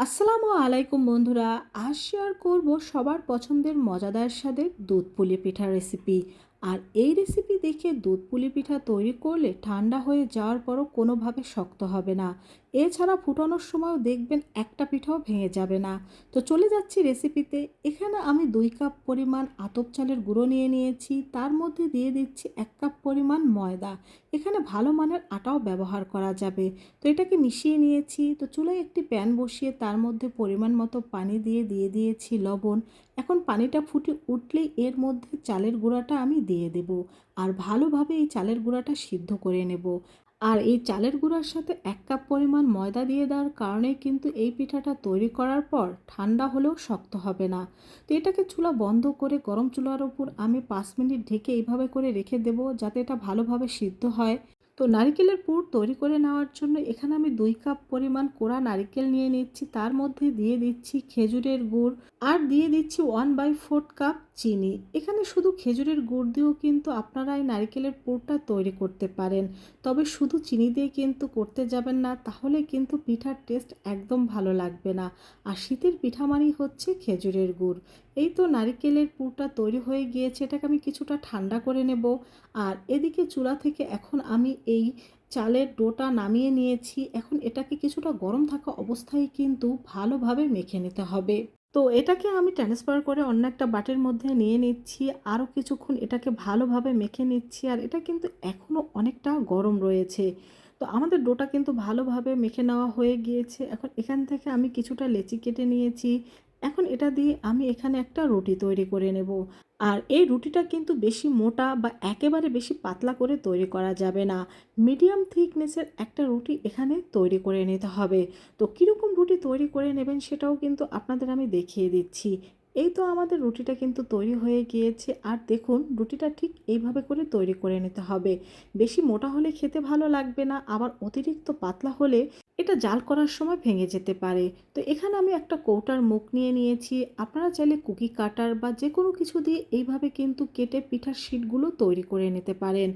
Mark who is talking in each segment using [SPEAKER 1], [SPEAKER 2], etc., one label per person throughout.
[SPEAKER 1] আসসালামু আলাইকুম বন্ধুরা। আজ শেয়ার করব সবার পছন্দের মজাদার স্বাদের দুধ পুলি পিঠা রেসিপি। আর এই রেসিপি দেখে দুধ পুলি পিঠা তৈরি করলে ঠান্ডা হয়ে যাওয়ার পরও কোনোভাবে শক্ত হবে না। এছাড়া ফুটানোর সময়ও দেখবেন একটা পিঠাও ভেঙে যাবে না। তো চলে যাচ্ছি রেসিপিতে। এখানে আমি 2 কাপ পরিমাণ আতপ চালের গুঁড়ো নিয়ে নিয়েছি, তার মধ্যে দিয়ে দিচ্ছি 1 কাপ পরিমাণ ময়দা। এখানে ভালো মানের আটাও ব্যবহার করা যাবে। তো এটাকে মিশিয়ে নিয়েছি। তো চুলায় একটি প্যান বসিয়ে তার মধ্যে পরিমাণ মতো পানি দিয়ে দিয়েছি লবণ। এখন পানিটা ফুটে উঠলেই এর মধ্যে চালের গুঁড়াটা আমি দিয়ে দেব। আর ভালোভাবে এই চালের গুঁড়াটা সিদ্ধ করে নেব। আর এই চালের গুঁড়ার সাথে 1 কাপ পরিমাণ ময়দা দিয়ে দেওয়ার কারণে কিন্তু এই পিঠাটা তৈরি করার পর ঠান্ডা হলেও শক্ত হবে না। তো এটাকে চুলা বন্ধ করে গরম চুলার উপর আমি 5 মিনিট ঢেকে এইভাবে করে রেখে দেব, যাতে এটা ভালোভাবে সিদ্ধ হয়। তো নারকেলের পুর তৈরি করে নেওয়ার জন্য এখানে আমি 2 কাপ পরিমাণ কোড়া নারকেল নিয়ে নিচ্ছি, তার মধ্যে দিয়ে দিচ্ছি খেজুরের গুড় আর দিয়ে দিচ্ছি 1/4 কাপ চিনি। এখানে শুধু খেজুরের গুড় দিয়েও কিন্তু আপনারা এই নারকেলের পুরটা তৈরি করতে পারেন, তবে শুধু চিনি দিয়ে কিন্তু করতে যাবেন না, তাহলে কিন্তু পিঠার টেস্ট একদম ভালো লাগবে না। আর শীতের পিঠা মানেই হচ্ছে খেজুরের গুড়। এই তো নারকেলের পুরটা তৈরি হয়ে গিয়েছে, এটাকে আমি কিছুটা ঠান্ডা করে নেব। আর এদিকে চুলা থেকে এখন আমি এই চালের ডোটা নামিয়ে নিয়েছি। এখন এটাকে কিছুটা গরম থাকা অবস্থায় কিন্তু ভালোভাবে মেখে নিতে হবে। তো এটাকে আমি ট্রান্সফার করে অন্য একটা বাটির মধ্যে নিয়ে নিচ্ছি। আরও কিছুক্ষণ এটাকে ভালোভাবে মেখে নিচ্ছি। আর এটা কিন্তু এখনও অনেকটা গরম রয়েছে। তো আমাদের ডোটা কিন্তু ভালোভাবে মেখে নেওয়া হয়ে গিয়েছে। এখন এখান থেকে আমি কিছুটা লেচি কেটে নিয়েছি। এখন এটা দিয়ে আমি এখানে একটা রুটি তৈরি করে নেব। আর এই রুটিটা কিন্তু বেশি মোটা বা একেবারে বেশি পাতলা করে তৈরি করা যাবে না। মিডিয়াম থিকনেসের একটা রুটি এখানে তৈরি করে নিতে হবে। তো কীরকম রুটি তৈরি করে নেবেন সেটাও কিন্তু আপনাদের আমি দেখিয়ে দিচ্ছি। এই তো আমাদের রুটিটা কিন্তু তৈরি হয়ে গিয়েছে। আর দেখুন, রুটিটা ঠিক এইভাবে করে তৈরি করে নিতে হবে। বেশি মোটা হলে খেতে ভালো লাগবে না, আবার অতিরিক্ত পাতলা হলে এটা জাল করার সময় ভেঙে যেতে পারে। তো এখানে আমি একটা কৌটার মুখ নিয়ে নিয়েছি। আপনারা চাইলে কুকি কাটার বা যে কোনো কিছু দিয়ে এইভাবে কিন্তু কেটে পিঠার শিটগুলো তৈরি করে নিতে পারেন।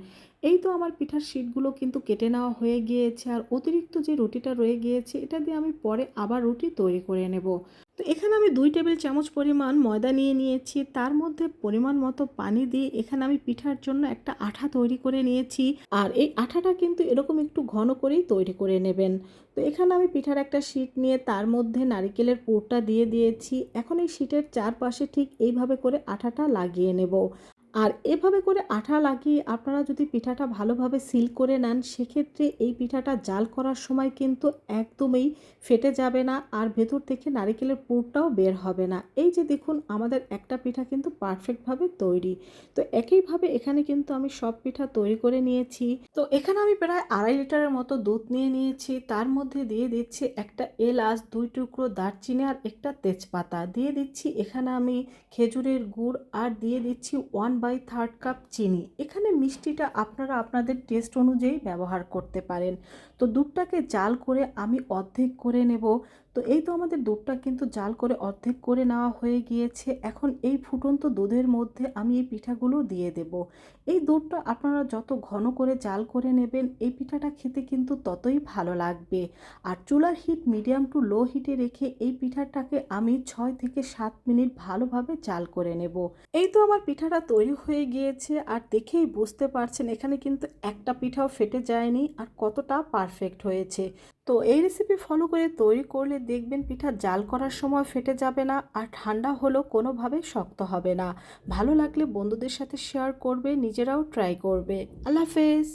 [SPEAKER 1] এই তো আমার পিঠার শিটগুলো কিন্তু কেটে নেওয়া হয়ে গিয়েছে। আর অতিরিক্ত যে রুটিটা রয়ে গিয়েছে এটা দিয়ে আমি পরে আবার রুটি তৈরি করে নেব। তো এখানে আমি 2 টেবিল চামচ পরিমাণ ময়দা নিয়ে নিয়েছি, তার মধ্যে পরিমাণ মতো পানি দিয়ে এখানে আমি পিঠার জন্য একটা আঠা তৈরি করে নিয়েছি। আর এই আঠাটা কিন্তু এরকম একটু ঘন করেই তৈরি করে নেবেন। তো এখানে আমি পিঠার একটা শিট নিয়ে তার মধ্যে নারকেলের পুরটা দিয়ে দিয়েছি। এখন এই শিটের চারপাশে ঠিক এইভাবে করে আঠাটা লাগিয়ে নেব। আর এভাবে করে আঠা লাগিয়ে আপনারা যদি পিঠাটা ভালোভাবে সিল করে নেন, সেক্ষেত্রে এই পিঠাটা জাল করার সময় কিন্তু একদমই ফেটে যাবে না, আর ভেতর থেকে নারকেলের পুরটাও বের হবে না। এই যে দেখুন, আমাদের একটা পিঠা কিন্তু পারফেক্টভাবে তৈরি। তো একইভাবে এখানে কিন্তু আমি সব পিঠা তৈরি করে নিয়েছি। তো এখানে আমি প্রায় 2.5 লিটারের মতো দুধ নিয়ে নিয়েছি, তার মধ্যে দিয়ে দিচ্ছি একটা এলাচ, 2 টুকরো দারচিনি আর একটা তেজপাতা দিয়ে দিচ্ছি। এখানে আমি খেজুরের গুড় আর দিয়ে দিচ্ছি 1/3 কাপ চিনি। এখানে মিষ্টিটা আপনারা আপনাদের টেস্ট অনুযায়ী ব্যবহার করতে পারেন। তো দুধটাকে জাল করে আমি অর্ধেক করে নেব। তো এই তো আমাদের দুধটা কিন্তু জাল করে অর্ধেক করে নেওয়া হয়ে গিয়েছে। এখন এই ফুটন্ত দুধের মধ্যে আমি এই পিঠাগুলো দিয়ে দেব। এই দুধটা আপনারা যত ঘন করে জাল করে নেবেন, এই পিঠাটা খেতে কিন্তু ততই ভালো লাগবে। আর চুলার হিট মিডিয়াম টু লো হিটে রেখে এই পিঠাটাকে আমি 6 থেকে 7 মিনিট ভালোভাবে জাল করে নেব। এই তো আমার পিঠাটা তৈরি হয়ে গিয়েছে। আর দেখেই বুঝতে পারছেন এখানে কিন্তু একটা পিঠাও ফেটে যায়নি, আর কতটা পারফেক্ট হয়েছে। তো এই রেসিপি ফলো করে তৈরি করলে দেখবেন পিঠা জাল করার সময় ফেটে যাবে না, আর ঠান্ডা হলেও কোনোভাবে শক্ত হবে না। ভালো লাগলে বন্ধুদের সাথে শেয়ার করবে, নিজেরাও ট্রাই করবে। আল্লাহ হাফেজ।